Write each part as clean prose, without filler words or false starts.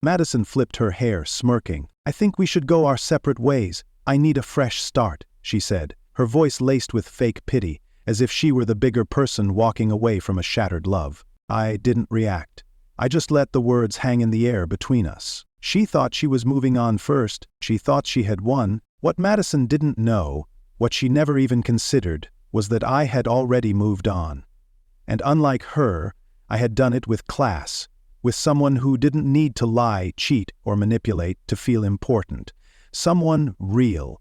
Madison flipped her hair, smirking. "I think we should go our separate ways. I need a fresh start," she said, her voice laced with fake pity, as if she were the bigger person walking away from a shattered love. I didn't react. I just let the words hang in the air between us. She thought she was moving on first. She thought she had won. What Madison didn't know, what she never even considered, was that I had already moved on. And unlike her, I had done it with class, with someone who didn't need to lie, cheat, or manipulate to feel important. Someone real.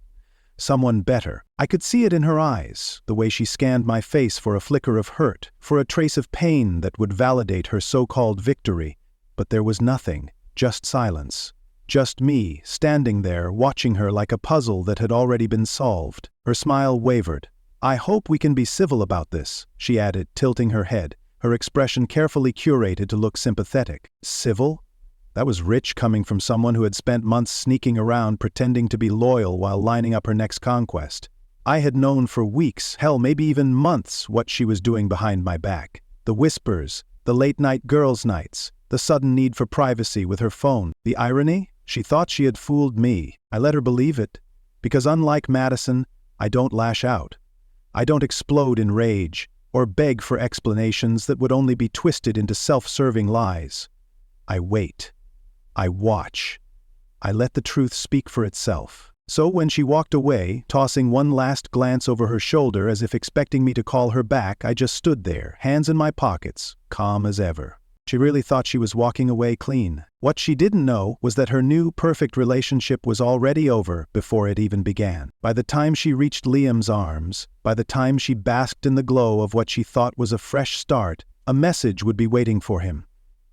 Someone better. I could see it in her eyes, the way she scanned my face for a flicker of hurt, for a trace of pain that would validate her so-called victory. But there was nothing, just silence. Just me, standing there, watching her like a puzzle that had already been solved. Her smile wavered. "I hope we can be civil about this," she added, tilting her head, her expression carefully curated to look sympathetic. Civil? That was rich coming from someone who had spent months sneaking around pretending to be loyal while lining up her next conquest. I had known for weeks, hell, maybe even months, what she was doing behind my back. The whispers, the late-night girls' nights, the sudden need for privacy with her phone. The irony? She thought she had fooled me. I let her believe it. Because unlike Madison, I don't lash out. I don't explode in rage, or beg for explanations that would only be twisted into self-serving lies. I wait. I watch. I let the truth speak for itself. So when she walked away, tossing one last glance over her shoulder as if expecting me to call her back, I just stood there, hands in my pockets, calm as ever. She really thought she was walking away clean. What she didn't know was that her new perfect relationship was already over before it even began. By the time she reached Liam's arms, by the time she basked in the glow of what she thought was a fresh start, a message would be waiting for him.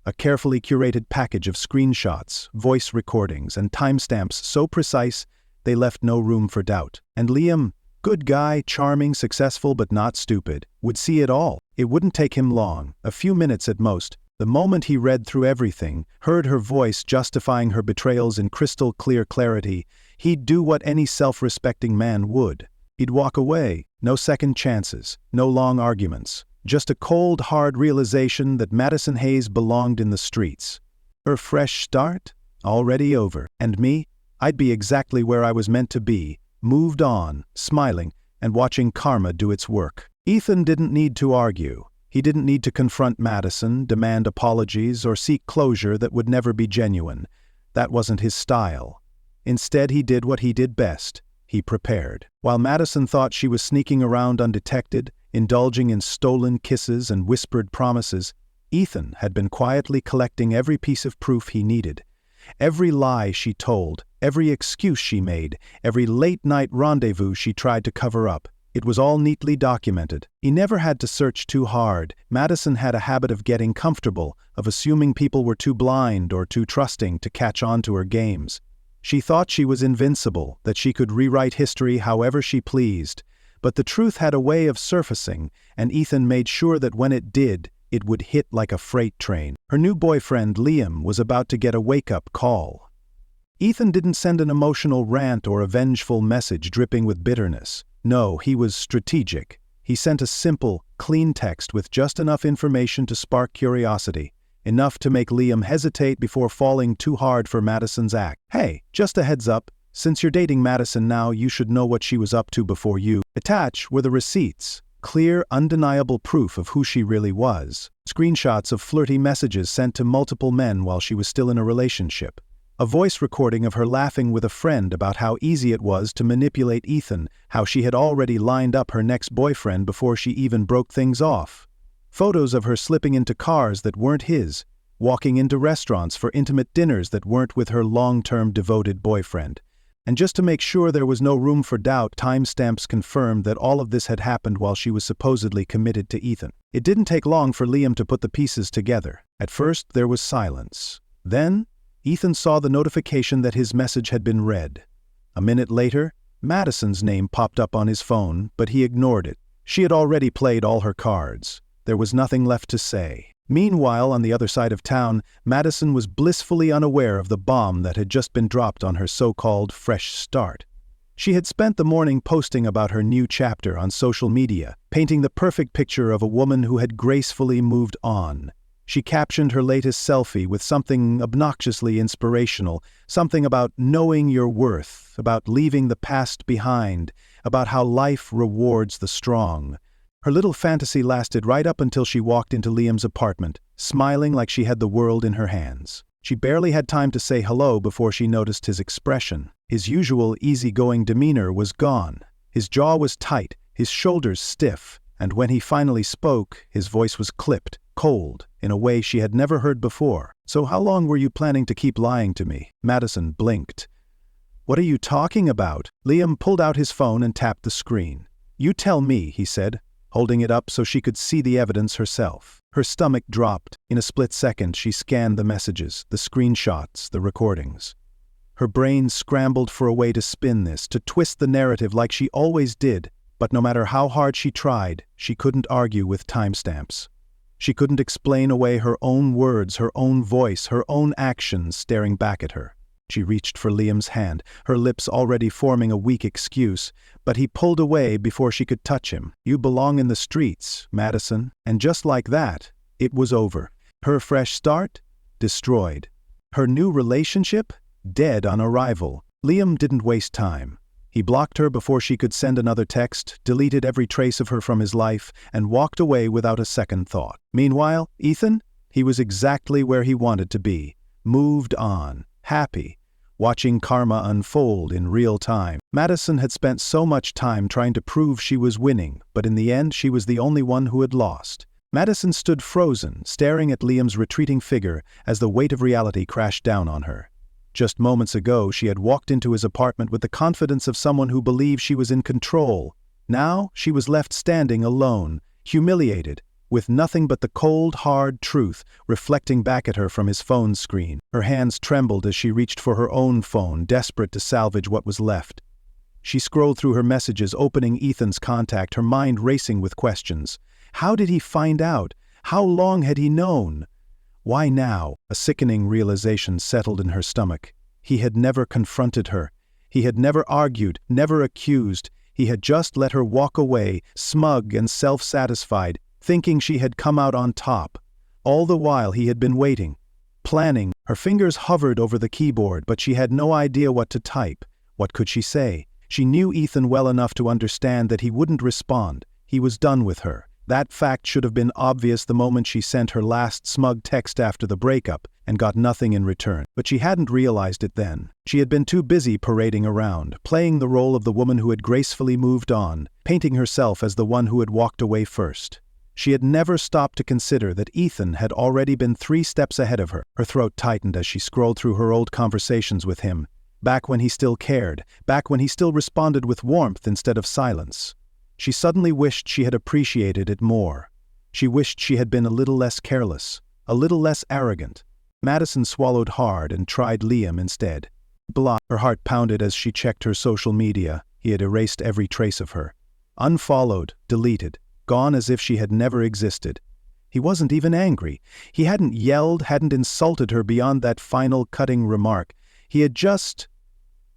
A carefully curated package of screenshots, voice recordings, and timestamps so precise they left no room for doubt. And Liam, good guy, charming, successful but not stupid, would see it all. It wouldn't take him long, a few minutes at most. The moment he read through everything, heard her voice justifying her betrayals in crystal clear clarity, he'd do what any self-respecting man would. He'd walk away, no second chances, no long arguments. Just a cold, hard realization that Madison Hayes belonged in the streets. Her fresh start? Already over. And me? I'd be exactly where I was meant to be, moved on, smiling, and watching karma do its work. Ethan didn't need to argue. He didn't need to confront Madison, demand apologies, or seek closure that would never be genuine. That wasn't his style. Instead, he did what he did best. He prepared. While Madison thought she was sneaking around undetected, indulging in stolen kisses and whispered promises, Ethan had been quietly collecting every piece of proof he needed. Every lie she told, every excuse she made, every late-night rendezvous she tried to cover up. It was all neatly documented. He never had to search too hard. Madison had a habit of getting comfortable, of assuming people were too blind or too trusting to catch on to her games. She thought she was invincible, that she could rewrite history however she pleased. But the truth had a way of surfacing, and Ethan made sure that when it did, it would hit like a freight train. Her new boyfriend, Liam, was about to get a wake-up call. Ethan didn't send an emotional rant or a vengeful message dripping with bitterness. No, he was strategic. He sent a simple, clean text with just enough information to spark curiosity, enough to make Liam hesitate before falling too hard for Madison's act. "Hey, just a heads up, since you're dating Madison now, you should know what she was up to before you." Attached were the receipts, clear, undeniable proof of who she really was. Screenshots of flirty messages sent to multiple men while she was still in a relationship. A voice recording of her laughing with a friend about how easy it was to manipulate Ethan, how she had already lined up her next boyfriend before she even broke things off. Photos of her slipping into cars that weren't his, walking into restaurants for intimate dinners that weren't with her long-term devoted boyfriend. And just to make sure there was no room for doubt, timestamps confirmed that all of this had happened while she was supposedly committed to Ethan. It didn't take long for Liam to put the pieces together. At first, there was silence. Then, Ethan saw the notification that his message had been read. A minute later, Madison's name popped up on his phone, but he ignored it. She had already played all her cards. There was nothing left to say. Meanwhile, on the other side of town, Madison was blissfully unaware of the bomb that had just been dropped on her so-called fresh start. She had spent the morning posting about her new chapter on social media, painting the perfect picture of a woman who had gracefully moved on. She captioned her latest selfie with something obnoxiously inspirational, something about knowing your worth, about leaving the past behind, about how life rewards the strong. Her little fantasy lasted right up until she walked into Liam's apartment, smiling like she had the world in her hands. She barely had time to say hello before she noticed his expression. His usual easygoing demeanor was gone. His jaw was tight, his shoulders stiff, and when he finally spoke, his voice was clipped, cold, in a way she had never heard before. "So how long were you planning to keep lying to me?" Madison blinked. "What are you talking about?" Liam pulled out his phone and tapped the screen. "You tell me," he said, holding it up so she could see the evidence herself. Her stomach dropped. In a split second, she scanned the messages, the screenshots, the recordings. Her brain scrambled for a way to spin this, to twist the narrative like she always did, but no matter how hard she tried, she couldn't argue with timestamps. She couldn't explain away her own words, her own voice, her own actions staring back at her. She reached for Liam's hand, her lips already forming a weak excuse, but he pulled away before she could touch him. "You belong in the streets, Madison." And just like that, it was over. Her fresh start? Destroyed. Her new relationship? Dead on arrival. Liam didn't waste time. He blocked her before she could send another text, deleted every trace of her from his life, and walked away without a second thought. Meanwhile, Ethan? He was exactly where he wanted to be. Moved on. Happy. Watching karma unfold in real time. Madison had spent so much time trying to prove she was winning, but in the end she was the only one who had lost. Madison stood frozen, staring at Liam's retreating figure as the weight of reality crashed down on her. Just moments ago she had walked into his apartment with the confidence of someone who believed she was in control. Now she was left standing alone, humiliated, with nothing but the cold, hard truth reflecting back at her from his phone screen. Her hands trembled as she reached for her own phone, desperate to salvage what was left. She scrolled through her messages, opening Ethan's contact, her mind racing with questions. How did he find out? How long had he known? Why now? A sickening realization settled in her stomach. He had never confronted her. He had never argued, never accused. He had just let her walk away, smug and self-satisfied, thinking she had come out on top. All the while he had been waiting, planning. Her fingers hovered over the keyboard, but she had no idea what to type. What could she say? She knew Ethan well enough to understand that he wouldn't respond. He was done with her. That fact should have been obvious the moment she sent her last smug text after the breakup and got nothing in return. But she hadn't realized it then. She had been too busy parading around, playing the role of the woman who had gracefully moved on, painting herself as the one who had walked away first. She had never stopped to consider that Ethan had already been 3 steps ahead of her. Her throat tightened as she scrolled through her old conversations with him, back when he still cared, back when he still responded with warmth instead of silence. She suddenly wished she had appreciated it more. She wished she had been a little less careless, a little less arrogant. Madison swallowed hard and tried Liam instead. Blah. Her heart pounded as she checked her social media. He had erased every trace of her. Unfollowed, deleted, gone as if she had never existed. He wasn't even angry. He hadn't yelled, hadn't insulted her beyond that final cutting remark. He had just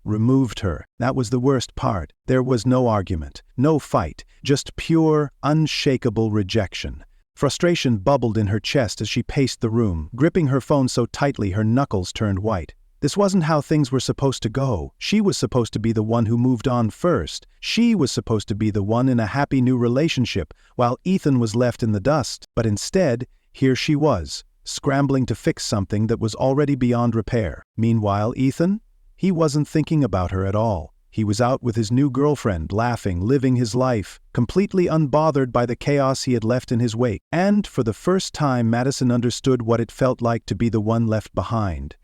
removed her. That was the worst part. There was no argument, no fight, just pure, unshakable rejection. Frustration bubbled in her chest as she paced the room, gripping her phone so tightly her knuckles turned white. This wasn't how things were supposed to go. She was supposed to be the one who moved on first. She was supposed to be the one in a happy new relationship, while Ethan was left in the dust. But instead, here she was, scrambling to fix something that was already beyond repair. Meanwhile, Ethan? He wasn't thinking about her at all. He was out with his new girlfriend, laughing, living his life, completely unbothered by the chaos he had left in his wake. And, for the first time, Madison understood what it felt like to be the one left behind.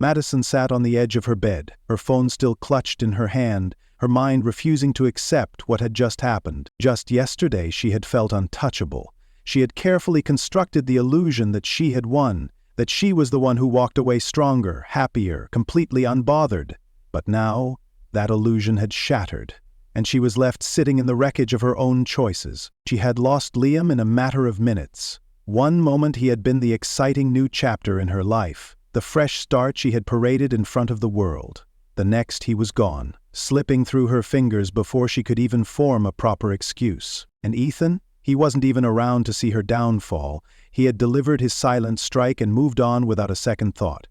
Madison sat on the edge of her bed, her phone still clutched in her hand, her mind refusing to accept what had just happened. Just yesterday she had felt untouchable. She had carefully constructed the illusion that she had won, that she was the one who walked away stronger, happier, completely unbothered. But now, that illusion had shattered, and she was left sitting in the wreckage of her own choices. She had lost Liam in a matter of minutes. One moment he had been the exciting new chapter in her life, the fresh start she had paraded in front of the world. The next he was gone, slipping through her fingers before she could even form a proper excuse. And Ethan? He wasn't even around to see her downfall. He had delivered his silent strike and moved on without a second thought.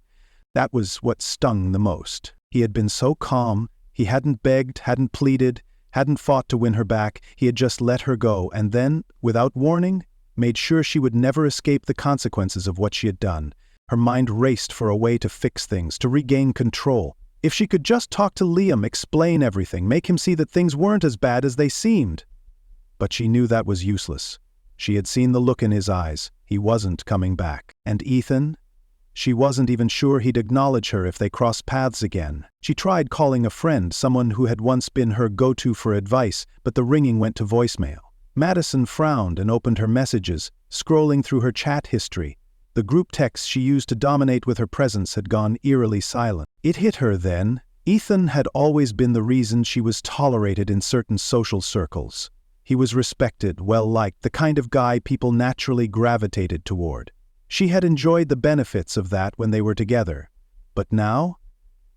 That was what stung the most. He had been so calm. He hadn't begged, hadn't pleaded, hadn't fought to win her back. He had just let her go and then, without warning, made sure she would never escape the consequences of what she had done. Her mind raced for a way to fix things, to regain control. If she could just talk to Liam, explain everything, make him see that things weren't as bad as they seemed. But she knew that was useless. She had seen the look in his eyes. He wasn't coming back. And Ethan? She wasn't even sure he'd acknowledge her if they crossed paths again. She tried calling a friend, someone who had once been her go-to for advice, but the ringing went to voicemail. Madison frowned and opened her messages, scrolling through her chat history. The group texts she used to dominate with her presence had gone eerily silent. It hit her then. Ethan had always been the reason she was tolerated in certain social circles. He was respected, well-liked, the kind of guy people naturally gravitated toward. She had enjoyed the benefits of that when they were together. But now?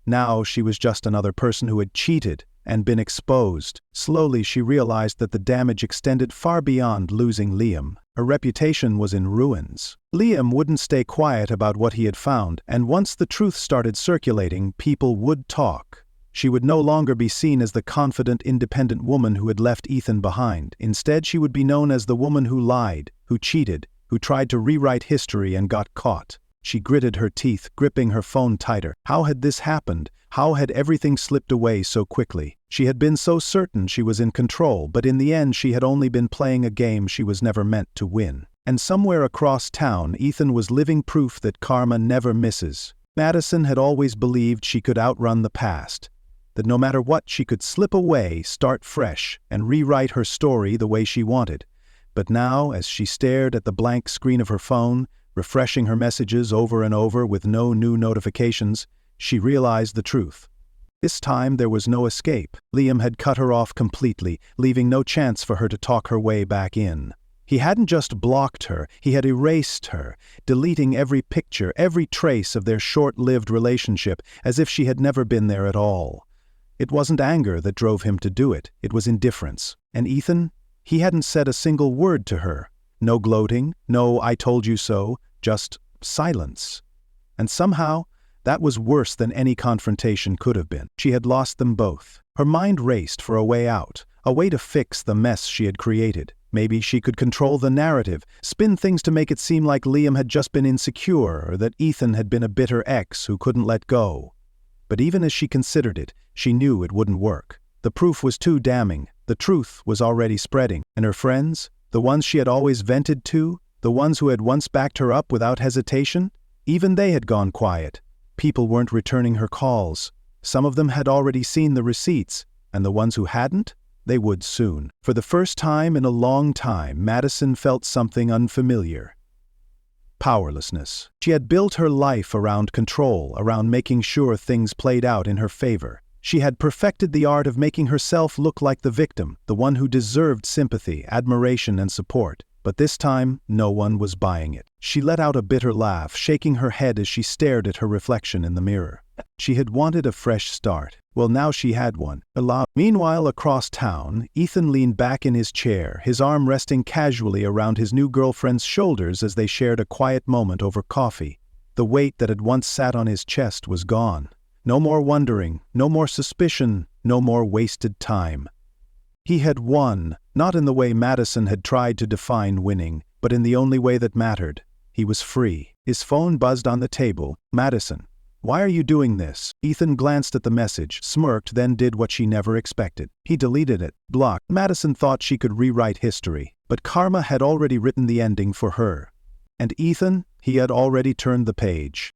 Now she was just another person who had cheated and been exposed. Slowly she realized that the damage extended far beyond losing Liam. Her reputation was in ruins. Liam wouldn't stay quiet about what he had found, and once the truth started circulating, people would talk. She would no longer be seen as the confident, independent woman who had left Ethan behind. Instead, she would be known as the woman who lied, who cheated, who tried to rewrite history and got caught. She gritted her teeth, gripping her phone tighter. How had this happened? How had everything slipped away so quickly? She had been so certain she was in control, but in the end she had only been playing a game she was never meant to win. And somewhere across town, Ethan was living proof that karma never misses. Madison had always believed she could outrun the past, that no matter what she could slip away, start fresh, and rewrite her story the way she wanted. But now, as she stared at the blank screen of her phone, refreshing her messages over and over with no new notifications, she realized the truth. This time there was no escape. Liam had cut her off completely, leaving no chance for her to talk her way back in. He hadn't just blocked her, he had erased her, deleting every picture, every trace of their short-lived relationship, as if she had never been there at all. It wasn't anger that drove him to do it, it was indifference. And Ethan? He hadn't said a single word to her. No gloating, no "I told you so," just silence. And somehow, that was worse than any confrontation could have been. She had lost them both. Her mind raced for a way out, a way to fix the mess she had created. Maybe she could control the narrative, spin things to make it seem like Liam had just been insecure or that Ethan had been a bitter ex who couldn't let go. But even as she considered it, she knew it wouldn't work. The proof was too damning. The truth was already spreading. And her friends, the ones she had always vented to, the ones who had once backed her up without hesitation, even they had gone quiet. People weren't returning her calls. Some of them had already seen the receipts, and the ones who hadn't, they would soon. For the first time in a long time, Madison felt something unfamiliar. Powerlessness. She had built her life around control, around making sure things played out in her favor. She had perfected the art of making herself look like the victim, the one who deserved sympathy, admiration, and support. But this time, no one was buying it. She let out a bitter laugh, shaking her head as she stared at her reflection in the mirror. She had wanted a fresh start. Well, now she had one. Meanwhile, across town, Ethan leaned back in his chair, his arm resting casually around his new girlfriend's shoulders as they shared a quiet moment over coffee. The weight that had once sat on his chest was gone. No more wondering, no more suspicion, no more wasted time. He had won, not in the way Madison had tried to define winning, but in the only way that mattered. He was free. His phone buzzed on the table. "Madison, why are you doing this?" Ethan glanced at the message, smirked, then did what she never expected. He deleted it, blocked. Madison thought she could rewrite history, but karma had already written the ending for her. And Ethan, he had already turned the page.